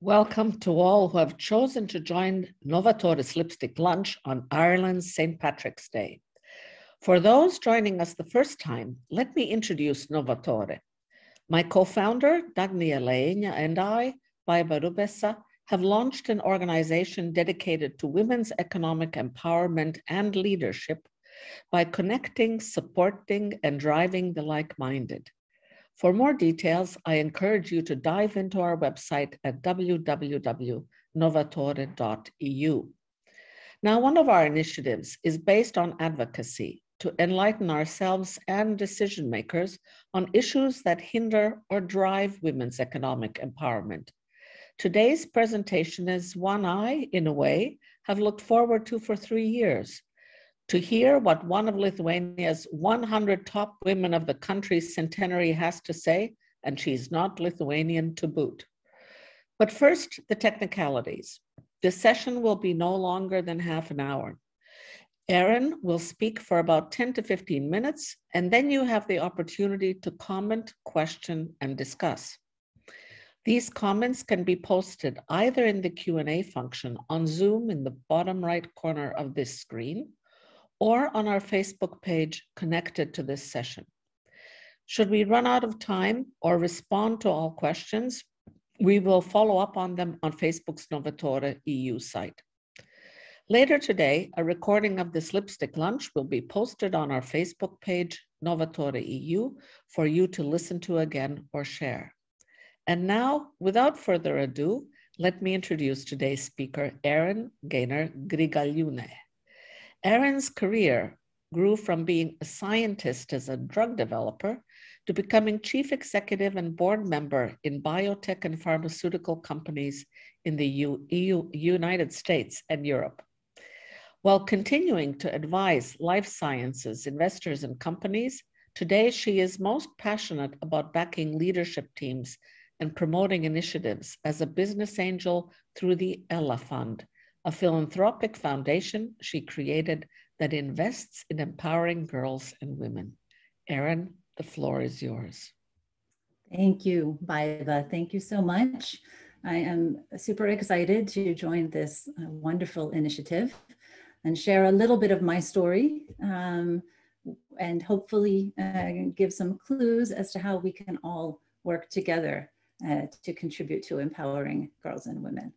Welcome to all who have chosen to join Novatore's Lipstick Lunch on Ireland's St. Patrick's Day. For those joining us the first time, let me introduce Novatore. My co-founder, Dagny Elena, and I, Baiba Rubesa, have launched an organization dedicated to women's economic empowerment and leadership by connecting, supporting, and driving the like-minded. For more details, I encourage you to dive into our website at www.novatore.eu. Now, one of our initiatives is based on advocacy to enlighten ourselves and decision makers on issues that hinder or drive women's economic empowerment. Today's presentation is one I, in a way, have looked forward to for 3 years. To hear what one of Lithuania's 100 top women of the country's centenary has to say, and she's not Lithuanian to boot. But first, the technicalities. This session will be no longer than half an hour. Erin will speak for about 10 to 15 minutes, and then you have the opportunity to comment, question, and discuss. These comments can be posted either in the Q&A function on Zoom in the bottom right corner of this screen, or on our Facebook page connected to this session. Should we run out of time or respond to all questions, we will follow up on them on Facebook's Novatore EU site. Later today, a recording of this lipstick lunch will be posted on our Facebook page, Novatore EU, for you to listen to again or share. And now, without further ado, let me introduce today's speaker, Erin Gainer-Grigaliūnė. Erin's career grew from being a scientist as a drug developer to becoming chief executive and board member in biotech and pharmaceutical companies in the United States and Europe. While continuing to advise life sciences investors and companies, today she is most passionate about backing leadership teams and promoting initiatives as a business angel through the Ella Fund, a philanthropic foundation she created that invests in empowering girls and women. Erin, the floor is yours. Thank you, Baiba. Thank you so much. I am super excited to join this wonderful initiative and share a little bit of my story and hopefully give some clues as to how we can all work together to contribute to empowering girls and women.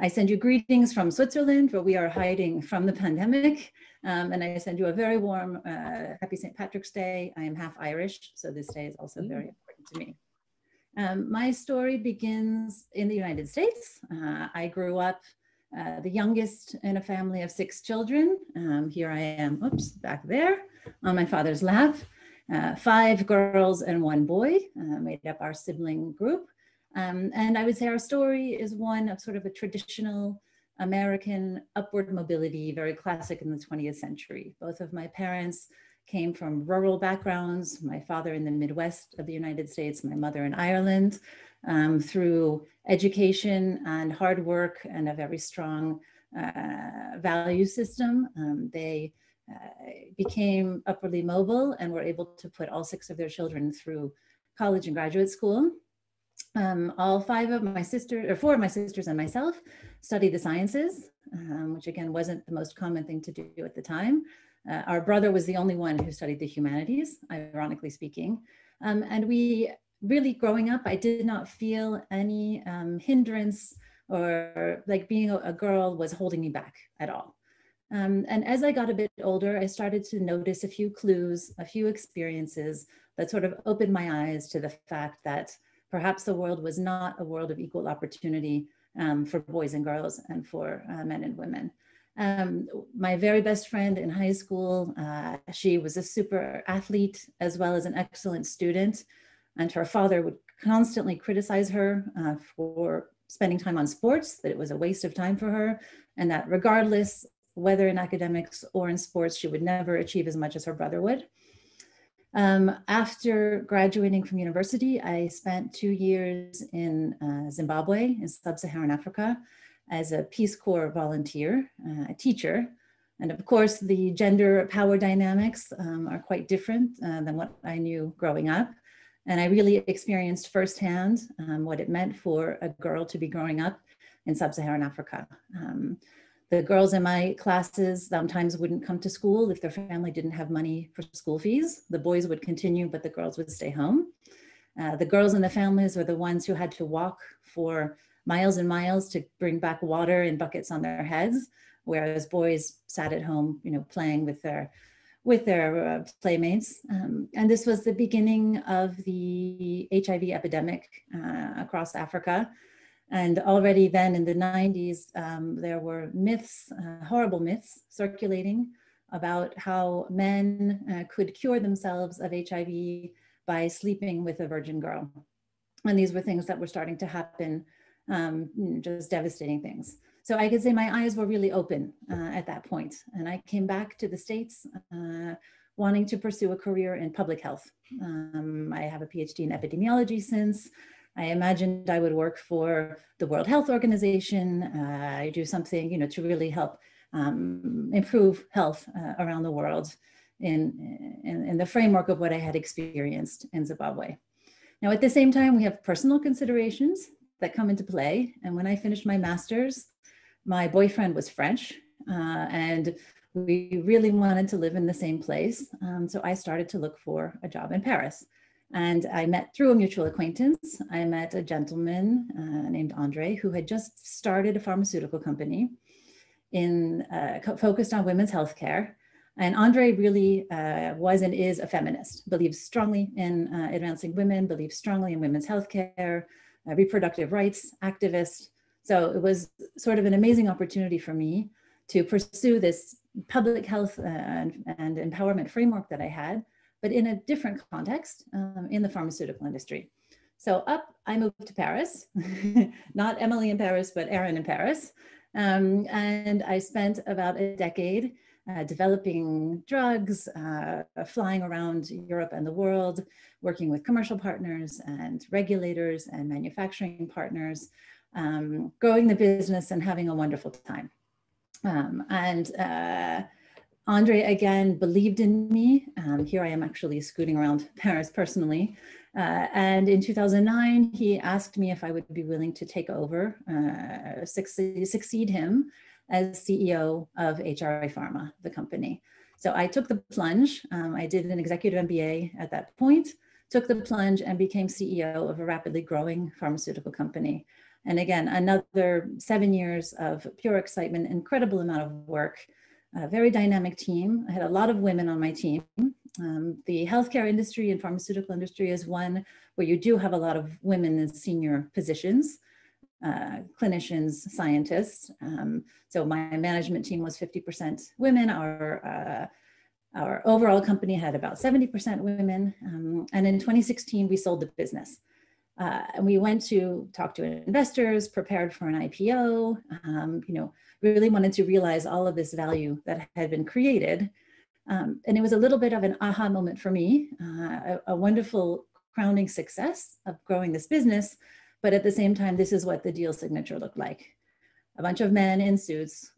I send you greetings from Switzerland, where we are hiding from the pandemic. And I send you a very warm, happy St. Patrick's Day. I am half Irish, so this day is also very important to me. My story begins in the United States. I grew up the youngest in a family of 6 children. Here I am, oops, back there on my father's lap. 5 girls and 1 boy made up our sibling group. And I would say our story is one of sort of a traditional American upward mobility, very classic in the 20th century. Both of my parents came from rural backgrounds, my father in the Midwest of the United States, my mother in Ireland. Through education and hard work and a very strong value system, they became upwardly mobile and were able to put all 6 of their children through college and graduate school. All 5 of my sisters, or 4 of my sisters and myself, studied the sciences, which again wasn't the most common thing to do at the time. Our brother was the only one who studied the humanities, ironically speaking. And we really, growing up, I did not feel any hindrance or like being a girl was holding me back at all. And as I got a bit older, I started to notice a few clues, a few experiences that sort of opened my eyes to the fact that perhaps the world was not a world of equal opportunity for boys and girls and for men and women. My very best friend in high school, she was a super athlete as well as an excellent student. And her father would constantly criticize her for spending time on sports, that it was a waste of time for her, and that regardless whether in academics or in sports, she would never achieve as much as her brother would. After graduating from university, I spent 2 years in Zimbabwe, in sub-Saharan Africa, as a Peace Corps volunteer, a teacher. And of course, the gender power dynamics are quite different than what I knew growing up. And I really experienced firsthand what it meant for a girl to be growing up in sub-Saharan Africa. The girls in my classes sometimes wouldn't come to school if their family didn't have money for school fees. The boys would continue, but the girls would stay home. The girls in the families were the ones who had to walk for miles and miles to bring back water in buckets on their heads, whereas boys sat at home, playing with their playmates. And this was the beginning of the HIV epidemic across Africa. And already then in the 90s, there were myths, horrible myths circulating about how men could cure themselves of HIV by sleeping with a virgin girl. And these were things that were starting to happen, just devastating things. So I could say my eyes were really open at that point. And I came back to the States wanting to pursue a career in public health. I have a PhD in epidemiology since. I imagined I would work for the World Health Organization, do something, to really help improve health around the world in the framework of what I had experienced in Zimbabwe. Now, at the same time, we have personal considerations that come into play. And when I finished my master's, my boyfriend was French, and we really wanted to live in the same place. So I started to look for a job in Paris. And I met through a mutual acquaintance, I met a gentleman named Andre, who had just started a pharmaceutical company focused on women's healthcare. And Andre really was and is a feminist, believes strongly in advancing women, believes strongly in women's healthcare, reproductive rights activist. So it was sort of an amazing opportunity for me to pursue this public health and empowerment framework that I had, but in a different context in the pharmaceutical industry. So I moved to Paris, not Emily in Paris, but Erin in Paris. And I spent about a decade developing drugs, flying around Europe and the world, working with commercial partners and regulators and manufacturing partners, growing the business and having a wonderful time. Andre, again, believed in me. Here I am actually scooting around Paris personally. And in 2009, he asked me if I would be willing to take over, succeed him as CEO of HRI Pharma, the company. So I took the plunge. I did an executive MBA at that point, took the plunge and became CEO of a rapidly growing pharmaceutical company. And again, another 7 years of pure excitement, incredible amount of work, a very dynamic team. I had a lot of women on my team. The healthcare industry and pharmaceutical industry is one where you do have a lot of women in senior positions, clinicians, scientists. So my management team was 50% women. Our overall company had about 70% women. And in 2016, we sold the business. And we went to talk to investors, prepared for an IPO, really wanted to realize all of this value that had been created. And it was a little bit of an aha moment for me, a wonderful crowning success of growing this business. But at the same time, this is what the deal signature looked like. A bunch of men in suits,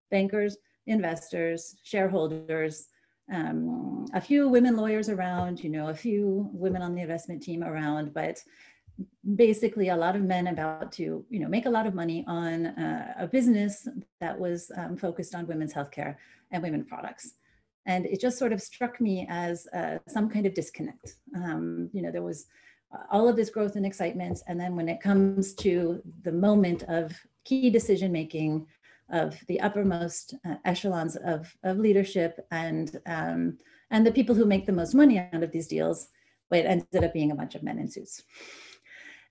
bankers, investors, shareholders, a few women lawyers around, a few women on the investment team around, but basically a lot of men about to, make a lot of money on a business that was focused on women's healthcare and women products. And it just sort of struck me as some kind of disconnect. There was all of this growth and excitement. And then when it comes to the moment of key decision-making of the uppermost echelons of leadership and the people who make the most money out of these deals, but it ended up being a bunch of men in suits.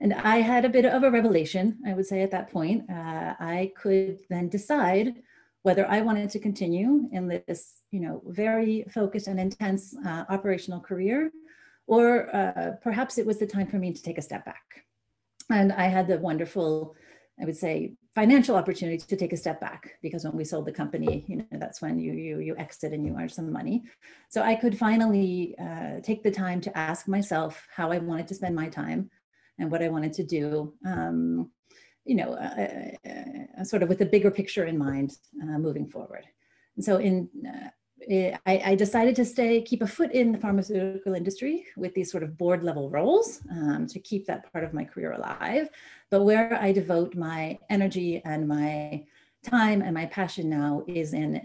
And I had a bit of a revelation, I would say at that point. I could then decide whether I wanted to continue in this, very focused and intense operational career, or perhaps it was the time for me to take a step back. And I had the wonderful, I would say, financial opportunity to take a step back, because when we sold the company, that's when you exit and you earn some money. So I could finally take the time to ask myself how I wanted to spend my time and what I wanted to do, sort of with the bigger picture in mind moving forward. And so in I decided to keep a foot in the pharmaceutical industry with these sort of board level roles to keep that part of my career alive. But where I devote my energy and my time and my passion now is in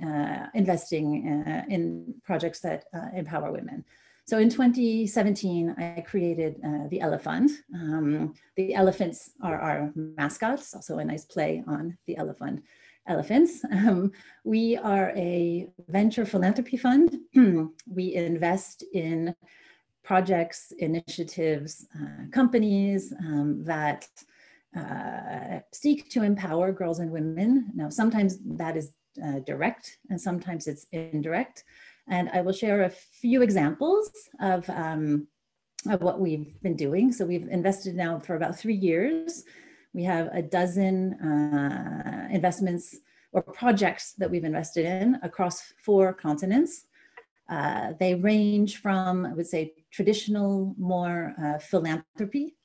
investing in projects that empower women. So in 2017, I created the Elephant. The elephants are our mascots, also a nice play on the elephants. We are a venture philanthropy fund. We invest in projects, initiatives, companies that seek to empower girls and women. Now, sometimes that is direct and sometimes it's indirect. And I will share a few examples of what we've been doing. So we've invested now for about 3 years. We have a dozen investments or projects that we've invested in across 4 continents. They range from, I would say, traditional, more philanthropy.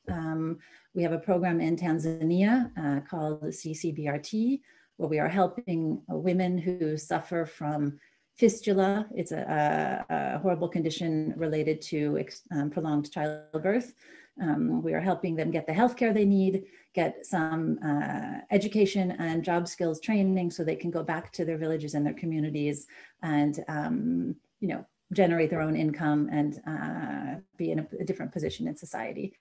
We have a program in Tanzania called the CCBRT, where we are helping women who suffer from fistula. It's a horrible condition related to prolonged childbirth. We are helping them get the healthcare they need, get some education and job skills training so they can go back to their villages and their communities and generate their own income and be in a different position in society.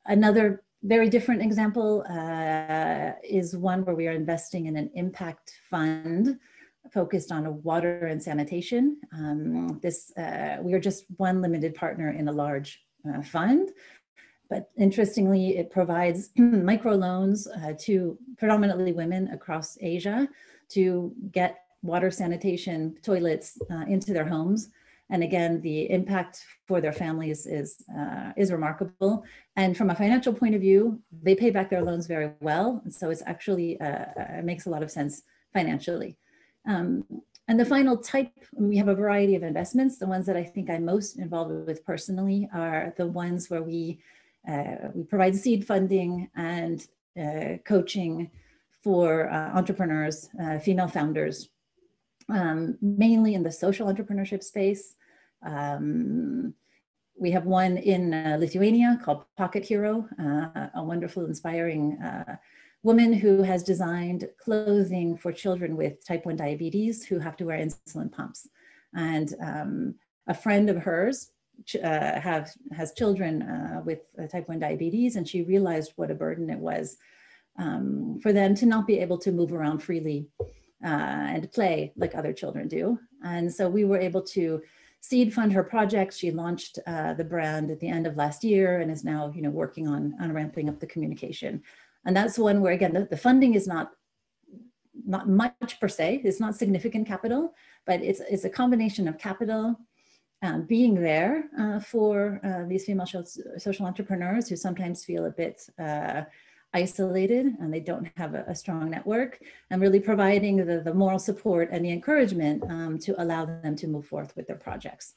Another very different example is one where we are investing in an impact fund focused on water and sanitation. We are just one limited partner in a large fund, but interestingly, it provides microloans to predominantly women across Asia to get water, sanitation, toilets into their homes. And again, the impact for their families is remarkable. And from a financial point of view, they pay back their loans very well. And so it's actually, it makes a lot of sense financially. And the final type, we have a variety of investments. The ones that I think I'm most involved with personally are the ones where we provide seed funding and coaching for entrepreneurs, female founders, mainly in the social entrepreneurship space. We have one in Lithuania called Pocket Hero, a wonderful, inspiring woman who has designed clothing for children with type 1 diabetes who have to wear insulin pumps. And a friend of hers has children with type 1 diabetes, and she realized what a burden it was for them to not be able to move around freely and play like other children do. And so we were able to seed fund her project. She launched the brand at the end of last year and is now working on ramping up the communication. And that's one where, again, the funding is not much per se. It's not significant capital, but it's a combination of capital, being there for these female social entrepreneurs who sometimes feel a bit isolated and they don't have a strong network, and really providing the moral support and the encouragement to allow them to move forth with their projects.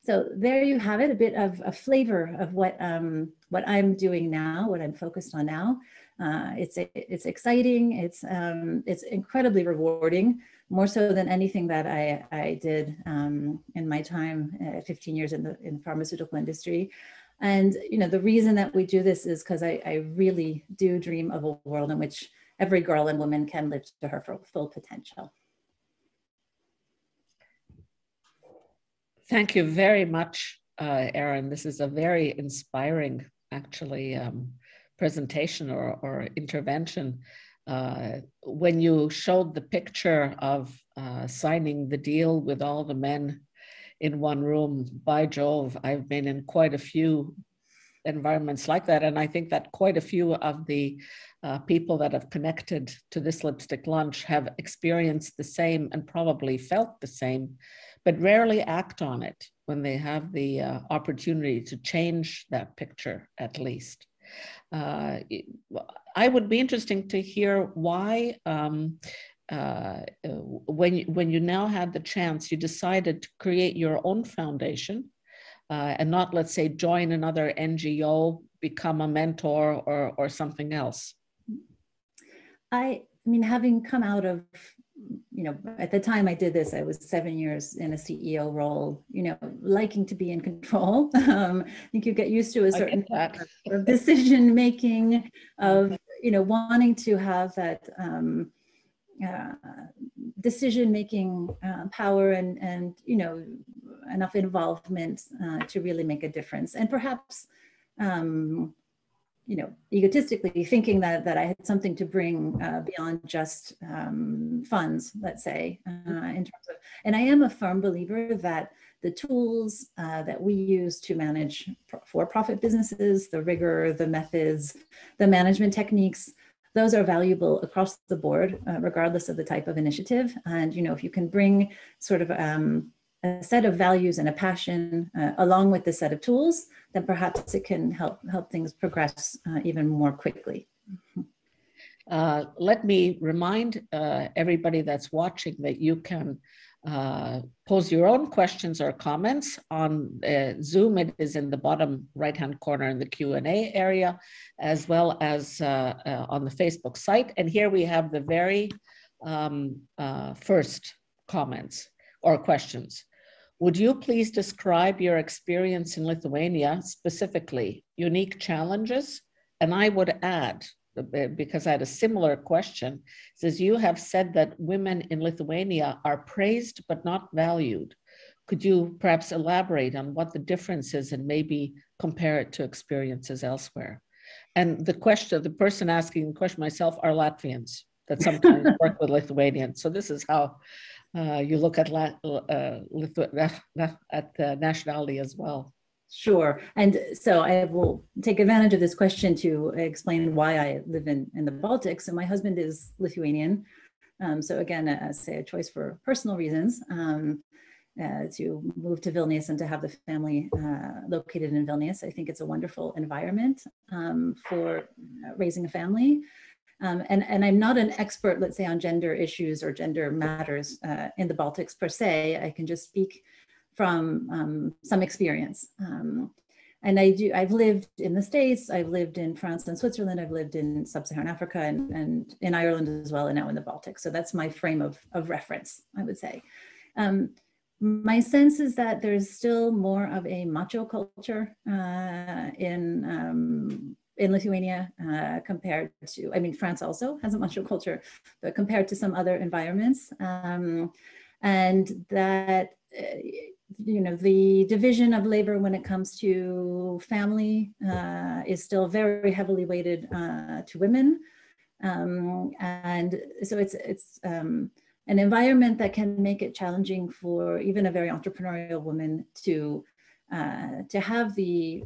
So there you have it, a bit of a flavor of what I'm doing now, what I'm focused on now. It's exciting. It's incredibly rewarding, more so than anything that I did in my time, 15 years in the pharmaceutical industry. And the reason that we do this is because I really do dream of a world in which every girl and woman can live to her full potential. Thank you very much, Erin. This is a very inspiring, actually, presentation or intervention. When you showed the picture of signing the deal with all the men in one room, by Jove, I've been in quite a few environments like that. And I think that quite a few of the people that have connected to this lipstick lunch have experienced the same and probably felt the same, but rarely act on it when they have the opportunity to change that picture, at least. I would be interesting to hear why, when you now had the chance, you decided to create your own foundation and not, let's say, join another NGO, become a mentor or something else. I mean, having come out of at the time I did this, I was 7 years in a CEO role, liking to be in control. I think you get used to a certain of decision making, of, wanting to have that decision making power and enough involvement to really make a difference. And perhaps, egotistically thinking that I had something to bring beyond just funds, let's say, in terms of, and I am a firm believer that the tools that we use to manage for-profit businesses, the rigor, the methods, the management techniques, those are valuable across the board, regardless of the type of initiative. And, if you can bring sort of a set of values and a passion along with the set of tools, then perhaps it can help things progress even more quickly. Let me remind everybody that's watching that you can pose your own questions or comments on Zoom. It is in the bottom right-hand corner in the Q&A area, as well as on the Facebook site. And here we have the very first comments or questions. Would you please describe your experience in Lithuania, specifically unique challenges? And I would add, because I had a similar question, says you have said that women in Lithuania are praised but not valued. Could you perhaps elaborate on what the difference is and maybe compare it to experiences elsewhere? And the person asking the question, myself, are Latvians that sometimes work with Lithuanians. So this is how you look at nationality as well. Sure. And so I will take advantage of this question to explain why I live in the Baltics. So my husband is Lithuanian. So again, say a choice for personal reasons to move to Vilnius and to have the family located in Vilnius. I think it's a wonderful environment for raising a family. And I'm not an expert, let's say, on gender issues or gender matters in the Baltics per se. I can just speak from some experience. And I've lived in the States, I've lived in France and Switzerland, I've lived in sub-Saharan Africa and in Ireland as well, and now in the Baltics. So that's my frame of reference, I would say. My sense is that there's still more of a macho culture in Lithuania compared to, France also has a macho culture, but compared to some other environments. And that, the division of labor when it comes to family is still very heavily weighted to women. And so it's an environment that can make it challenging for even a very entrepreneurial woman to have the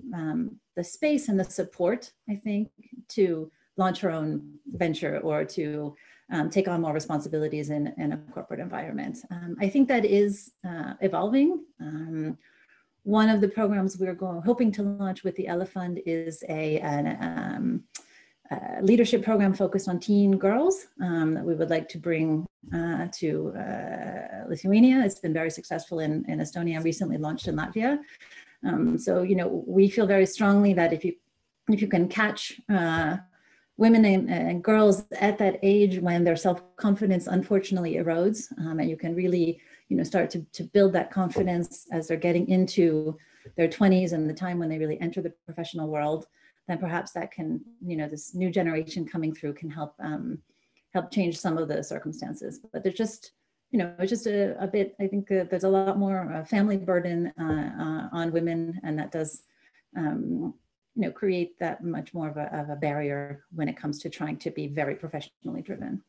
space and the support, I think, to launch her own venture or to take on more responsibilities in a corporate environment. I think that is evolving. One of the programs we're hoping to launch with the Ella Fund is a leadership program focused on teen girls that we would like to bring to Lithuania. It's been very successful in Estonia, recently launched in Latvia. So, we feel very strongly that if you can catch women and girls at that age when their self-confidence unfortunately erodes, and you can really, start to build that confidence as they're getting into their 20s and the time when they really enter the professional world, then perhaps that can, this new generation coming through can help change some of the circumstances. But there's just, it's just a bit, I think there's a lot more family burden on women, and that does, create that much more of a barrier when it comes to trying to be very professionally driven.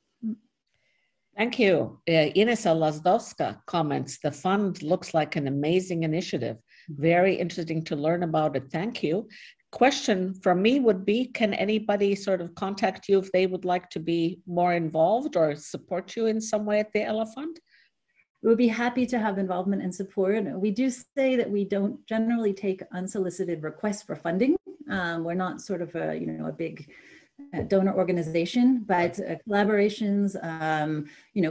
Thank you. Inesa Lazdowska comments, the fund looks like an amazing initiative. Very interesting to learn about it. Thank you. Question from me would be, can anybody sort of contact you if they would like to be more involved or support you in some way at the Ella Fund? We would be happy to have involvement and support. We do say that we don't generally take unsolicited requests for funding. We're not sort of a big donor organization, but collaborations,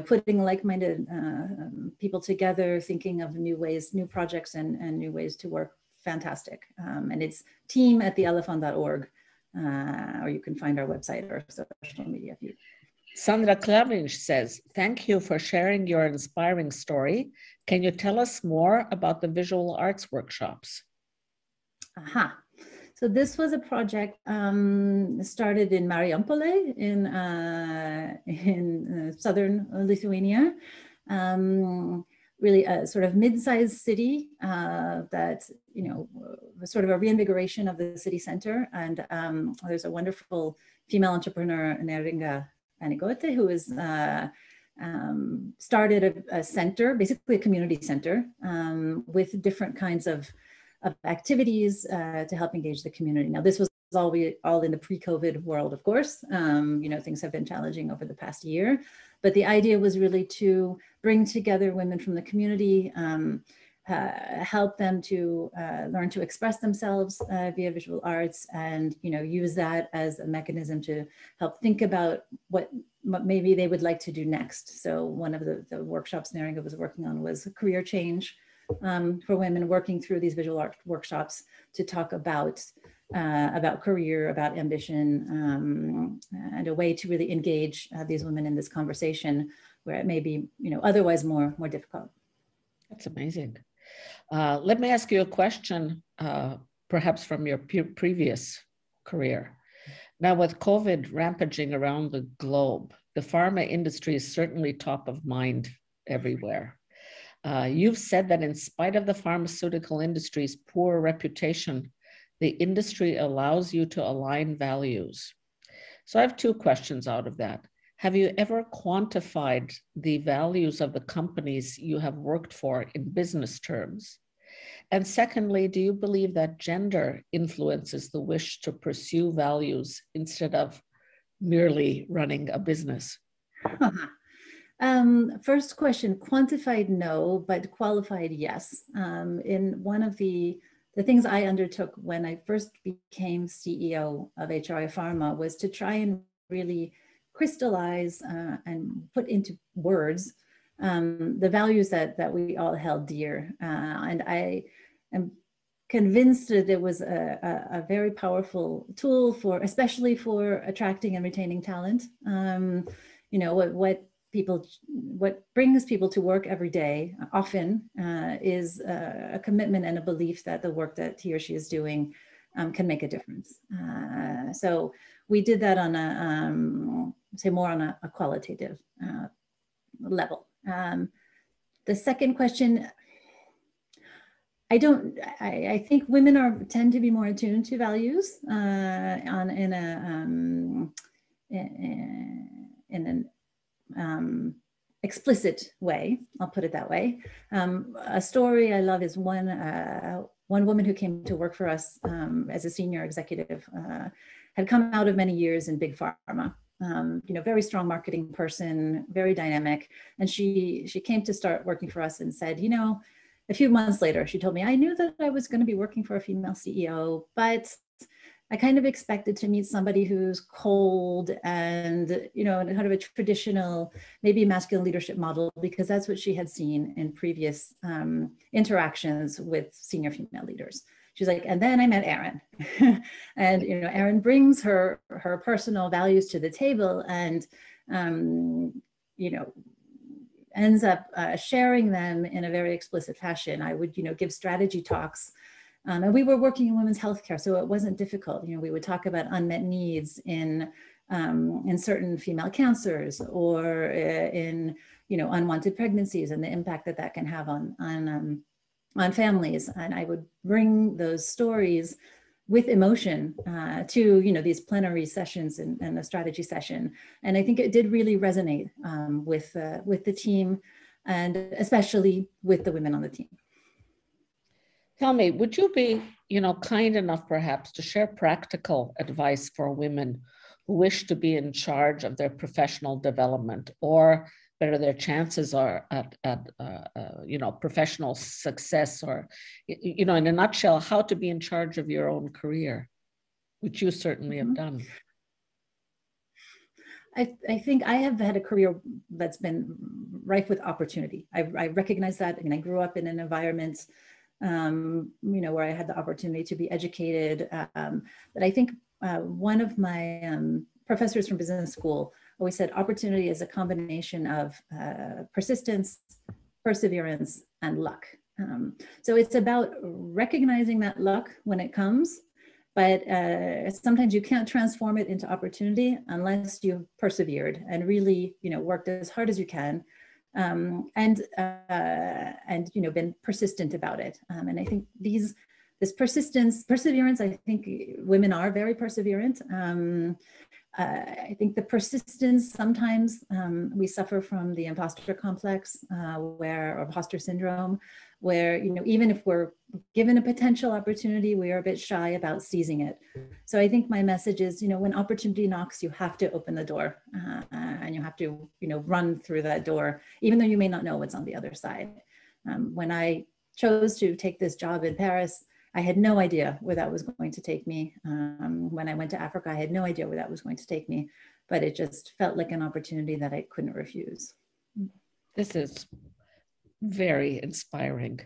putting like-minded people together, thinking of new ways, new projects and new ways to work, fantastic. And it's team@theelefund.org, or you can find our website or social media feed. Sandra Klavinch says, thank you for sharing your inspiring story. Can you tell us more about the visual arts workshops? Aha. So this was a project started in Marijampolė in southern Lithuania. Really a sort of mid-sized city that, you know, was sort of a reinvigoration of the city center. And there's a wonderful female entrepreneur, Erin Gainer-Grigaliūnė, who is started a center, basically a community center, with different kinds of activities to help engage the community. Now, this was all in the pre-COVID world, of course. You know, things have been challenging over the past year, but the idea was really to bring together women from the community, help them to learn to express themselves via visual arts, and, you know, use that as a mechanism to help think about what maybe they would like to do next. So one of the workshops Neringa was working on was career change for women, working through these visual art workshops to talk about career, about ambition, and a way to really engage these women in this conversation where it may be, you know, otherwise more difficult. That's amazing. Let me ask you a question, perhaps from your previous career. Now, with COVID rampaging around the globe, the pharma industry is certainly top of mind everywhere. You've said that in spite of the pharmaceutical industry's poor reputation, the industry allows you to align values. So I have two questions out of that. Have you ever quantified the values of the companies you have worked for in business terms? And secondly, do you believe that gender influences the wish to pursue values instead of merely running a business? First question, quantified no, but qualified yes. In one of the things I undertook when I first became CEO of HRI Pharma was to try and really crystallize and put into words the values that we all held dear. And I am convinced that it was a very powerful tool especially for attracting and retaining talent. You know, what brings people to work every day often is a commitment and a belief that the work that he or she is doing can make a difference. So we did that on say more on a qualitative level. The second question, I think women tend to be more attuned to values in an explicit way. I'll put it that way. A story I love is one woman who came to work for us as a senior executive had come out of many years in big pharma. You know, very strong marketing person, very dynamic. And she came to start working for us and said, you know, a few months later, she told me, I knew that I was going to be working for a female CEO, but I kind of expected to meet somebody who's cold and, you know, kind of a traditional, maybe masculine leadership model, because that's what she had seen in previous interactions with senior female leaders. She's like, and then I met Erin. And, you know, Erin brings her personal values to the table and, you know, ends up sharing them in a very explicit fashion. I would, you know, give strategy talks. And we were working in women's healthcare, so it wasn't difficult. You know, we would talk about unmet needs in certain female cancers or in, you know, unwanted pregnancies and the impact that can have on families. And I would bring those stories with emotion to, you know, these plenary sessions and the strategy session. And I think it did really resonate with the team and especially with the women on the team. Tell me, would you be, you know, kind enough perhaps to share practical advice for women who wish to be in charge of their professional development, or better, their chances are at you know, professional success, or, you know, in a nutshell, how to be in charge of your own career, which you certainly have done? I think I have had a career that's been rife with opportunity. I recognize that. I mean, I grew up in an environment you know, where I had the opportunity to be educated. But I think one of my professors from business school always said opportunity is a combination of persistence, perseverance, and luck. So it's about recognizing that luck when it comes, but sometimes you can't transform it into opportunity unless you've persevered and really, worked as hard as you can, and been persistent about it. And I think this perseverance, I think women are very perseverant. I think the persistence, sometimes we suffer from the imposter complex, or imposter syndrome, where, even if we're given a potential opportunity, we are a bit shy about seizing it. So I think my message is, when opportunity knocks, you have to open the door, and you have to, run through that door, even though you may not know what's on the other side. When I chose to take this job in Paris, I had no idea where that was going to take me. When I went to Africa, I had no idea where that was going to take me, but it just felt like an opportunity that I couldn't refuse. This is very inspiring.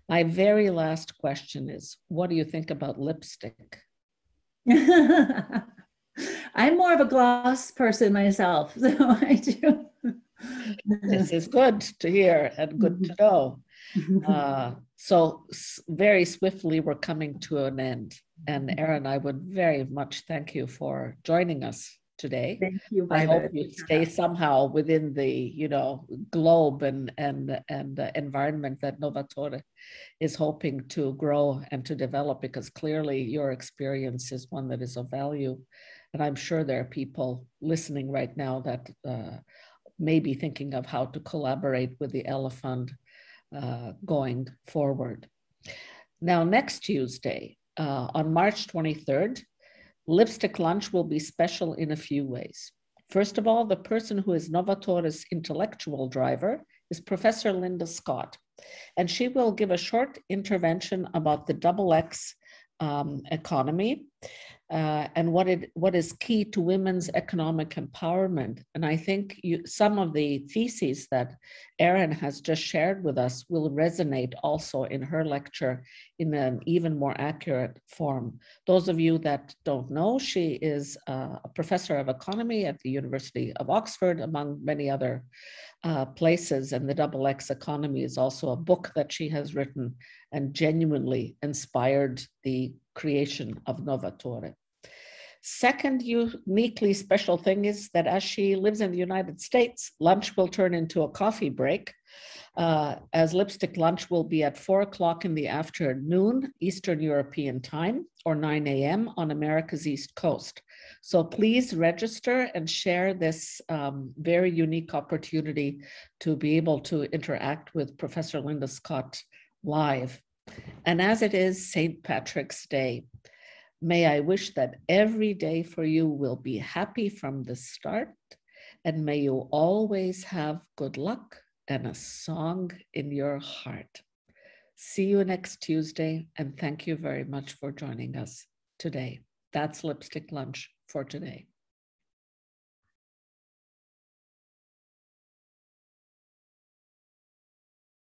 My very last question is, what do you think about lipstick? I'm more of a gloss person myself, so I do. This is good to hear and good to know. So very swiftly, we're coming to an end. And Erin, I would very much thank you for joining us today. Thank you. I hope you stay somehow within the, globe and environment that Novatore is hoping to grow and to develop, because clearly your experience is one that is of value. And I'm sure there are people listening right now that may be thinking of how to collaborate with the Ella Fund going forward. Now, next Tuesday, on March 23rd, Lipstick Lunch will be special in a few ways. First of all, the person who is Novatore's intellectual driver is Professor Linda Scott, and she will give a short intervention about the XX economy and what is key to women's economic empowerment. And I think some of the theses that Erin has just shared with us will resonate also in her lecture in an even more accurate form. Those of you that don't know, she is a professor of economy at the University of Oxford, among many other places. And the XX economy is also a book that she has written and genuinely inspired the creation of Novatore. Second uniquely special thing is that as she lives in the United States, lunch will turn into a coffee break, as Lipstick Lunch will be at 4 o'clock in the afternoon, Eastern European time, or 9 a.m. on America's East Coast. So please register and share this very unique opportunity to be able to interact with Professor Linda Scott live. And as it is St. Patrick's Day, may I wish that every day for you will be happy from the start, and may you always have good luck and a song in your heart. See you next Tuesday, and thank you very much for joining us today. That's Lipstick Lunch for today.